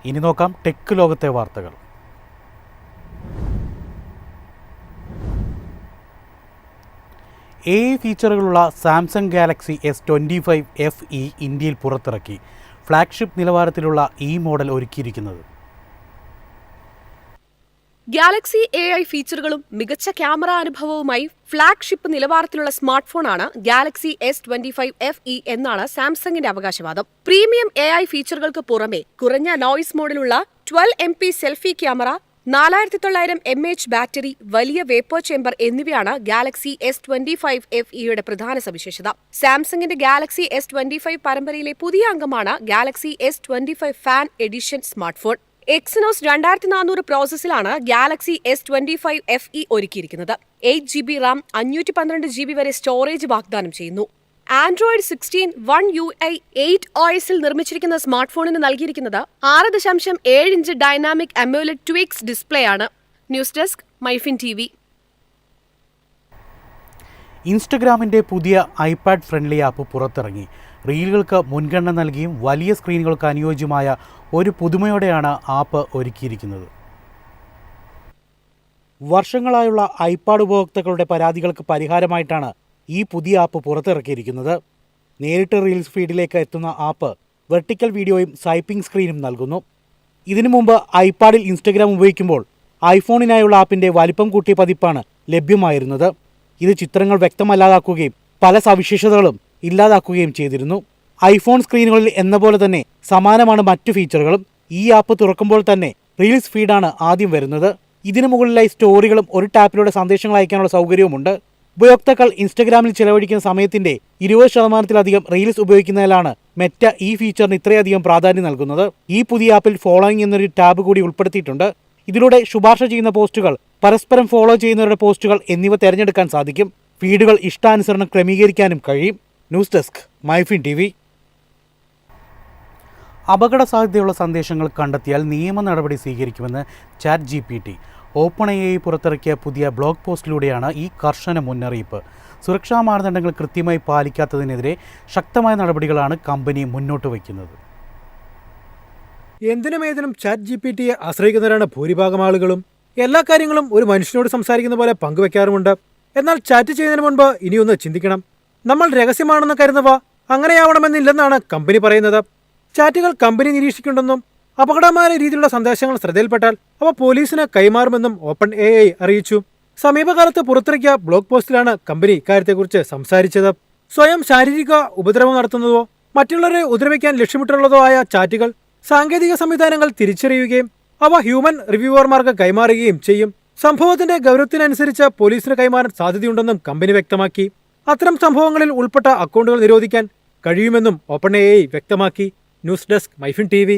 ഇനി നോക്കാം ടെക് ലോകത്തെ വാർത്തകൾ. AI ഫീച്ചറുകളുള്ള സാംസങ് ഗാലക്സി S25 FE ഇന്ത്യയിൽ പുറത്തിറക്കി. ഫ്ലാഗ്ഷിപ്പ് നിലവാരത്തിലുള്ള ഈ മോഡൽ ഒരുക്കിയിരിക്കുന്നത്. ഗാലക്സി AI ഫീച്ചറുകളും മികച്ച ക്യാമറ അനുഭവവുമായി ഫ്ലാഗ്ഷിപ്പ് നിലവാരത്തിലുള്ള സ്മാർട്ട് ഫോണാണ് ഗാലക്സി S25 FE എന്നാണ് സാംസങ്ങിന്റെ അവകാശവാദം. പ്രീമിയം AI ഫീച്ചറുകൾക്ക് പുറമെ കുറഞ്ഞ നോയ്സ് മോഡിലുള്ള 12 MP selfie camera, 4900 mAh battery, വലിയ വേപ്പർ ചേംബർ എന്നിവയാണ് ഗാലക്സി S25 FEയുടെ പ്രധാന സവിശേഷത. സാംസങ്ങിന്റെ ഗാലക്സി S25 പരമ്പരയിലെ പുതിയ അംഗമാണ് Galaxy S25 fan edition smart phone. Exynos 2400 പ്രോസസ്സിലാണ് ഗാലക്സി S25 FE ഒരുക്കിയിരിക്കുന്നത്. 8GB റാം, 512GB വരെ സ്റ്റോറേജ് വാഗ്ദാനം ചെയ്യുന്നു. ആൻഡ്രോയിഡ് 16 One UI 8 OSൽ നിർമ്മിച്ചിരിക്കുന്ന സ്മാർട്ട് ഫോണിന് നൽകിയിരിക്കുന്നത് 6.7 inch dynamic AMOLED Twix display ആണ്. News desk MyFin TV. ഇൻസ്റ്റഗ്രാമിൻ്റെ പുതിയ ഐപാഡ് ഫ്രണ്ട്ലി ആപ്പ് പുറത്തിറങ്ങി. റീലുകൾക്ക് മുൻഗണന നൽകിയും വലിയ സ്ക്രീനുകൾക്ക് അനുയോജ്യമായ ഒരു പുതുമയോടെയാണ് ആപ്പ് ഒരുക്കിയിരിക്കുന്നത്. വർഷങ്ങളായുള്ള ഐപാഡ് ഉപഭോക്താക്കളുടെ പരാതികൾക്ക് പരിഹാരമായിട്ടാണ് ഈ പുതിയ ആപ്പ് പുറത്തിറക്കിയിരിക്കുന്നത്. നേരിട്ട് റീൽസ് ഫീഡിലേക്ക് എത്തുന്ന ആപ്പ് വെർട്ടിക്കൽ വീഡിയോയും സ്വൈപ്പിംഗ് സ്ക്രീനും നൽകുന്നു. ഇതിനു മുമ്പ് ഐപാഡിൽ ഇൻസ്റ്റഗ്രാം ഉപയോഗിക്കുമ്പോൾ ഐഫോണിനായുള്ള ആപ്പിൻ്റെ വലിപ്പം കൂട്ടിയ പതിപ്പാണ് ലഭ്യമായിരുന്നത്. ഇത് ചിത്രങ്ങൾ വ്യക്തമല്ലാതാക്കുകയും പല സവിശേഷതകളും ഇല്ലാതാക്കുകയും ചെയ്തിരുന്നു. ഐഫോൺ സ്ക്രീനുകളിൽ എന്ന പോലെ തന്നെ സമാനമാണ് മറ്റു ഫീച്ചറുകളും. ഈ ആപ്പ് തുറക്കുമ്പോൾ തന്നെ റീൽസ് ഫീഡാണ് ആദ്യം വരുന്നത്. ഇതിനു മുകളിലായി സ്റ്റോറികളും ഒരു ടാപ്പിലൂടെ സന്ദേശങ്ങൾ അയക്കാനുള്ള സൗകര്യവുമുണ്ട്. ഉപയോക്താക്കൾ ഇൻസ്റ്റഗ്രാമിൽ ചെലവഴിക്കുന്ന സമയത്തിന്റെ 20% റീൽസ് ഉപയോഗിക്കുന്നതിലാണ് മെറ്റ ഈ ഫീച്ചറിന് ഇത്രയധികം പ്രാധാന്യം നൽകുന്നത്. ഈ പുതിയ ആപ്പിൽ ഫോളോയിങ് എന്നൊരു ടാബ് കൂടി ഉൾപ്പെടുത്തിയിട്ടുണ്ട്. ഇതിലൂടെ ശുപാർശ ചെയ്യുന്ന പോസ്റ്റുകൾ, പരസ്പരം ഫോളോ ചെയ്യുന്നവരുടെ പോസ്റ്റുകൾ എന്നിവ തിരഞ്ഞെടുക്കാൻ സാധിക്കും. ഫീഡുകൾ ഇഷ്ടാനുസരണം ക്രമീകരിക്കാനും കഴിയും. News desk MyFin TV. അപകട സാധ്യതയുള്ള സന്ദേശങ്ങൾ കണ്ടെത്തിയാൽ നിയമ നടപടി സ്വീകരിക്കുമെന്ന് ChatGPT. OpenAI പുറത്തിറക്കിയ പുതിയ ബ്ലോഗ് പോസ്റ്റിലൂടെയാണ് ഈ കർശന മുന്നറിയിപ്പ്. സുരക്ഷാ മാനദണ്ഡങ്ങൾ കൃത്യമായി പാലിക്കാത്തതിനെതിരെ ശക്തമായ നടപടികളാണ് കമ്പനി മുന്നോട്ട് വയ്ക്കുന്നത്. എന്തിനുമേതിനും ChatGPTയെ ആശ്രയിക്കുന്നവരാണ് ഭൂരിഭാഗം ആളുകളും. എല്ലാ കാര്യങ്ങളും ഒരു മനുഷ്യനോട് സംസാരിക്കുന്ന പോലെ പങ്കുവെക്കാറുമുണ്ട്. എന്നാൽ ചാറ്റ് ചെയ്യുന്നതിന് മുൻപ് ഇനിയൊന്ന് ചിന്തിക്കണം. നമ്മൾ രഹസ്യമാണെന്ന് കരുതുന്നവ അങ്ങനെയാവണമെന്നില്ലെന്നാണ് കമ്പനി പറയുന്നത്. ചാറ്റുകൾ കമ്പനി നിരീക്ഷിക്കുന്നുണ്ടെന്നും അപകടമായ രീതിയിലുള്ള സന്ദേശങ്ങൾ ശ്രദ്ധയിൽപ്പെട്ടാൽ അവ പോലീസിന് കൈമാറുമെന്നും OpenAI അറിയിച്ചു. സമീപകാലത്ത് പുറത്തിറക്കിയ ബ്ലോഗ് പോസ്റ്റിലാണ് കമ്പനി ഇക്കാര്യത്തെക്കുറിച്ച് സംസാരിച്ചത്. സ്വയം ശാരീരിക ഉപദ്രവം നടത്തുന്നതോ മറ്റുള്ളവരെ ഉപദ്രവിക്കാൻ ലക്ഷ്യമിട്ടുള്ളതോ ആയ ചാറ്റുകൾ സാങ്കേതിക സംവിധാനങ്ങൾ തിരിച്ചറിയുകയും അവ ഹ്യൂമൻ റിവ്യൂവർമാർക്ക് കൈമാറുകയും ചെയ്യും. സംഭവത്തിന്റെ ഗൗരവത്തിനനുസരിച്ച് പോലീസിന് കൈമാറാൻ സാധ്യതയുണ്ടെന്നും കമ്പനി വ്യക്തമാക്കി. അത്തരം സംഭവങ്ങളിൽ ഉൾപ്പെട്ട അക്കൗണ്ടുകൾ നിരോധിക്കാൻ കഴിയുമെന്നും OpenAI വ്യക്തമാക്കി. News desk MyFin TV.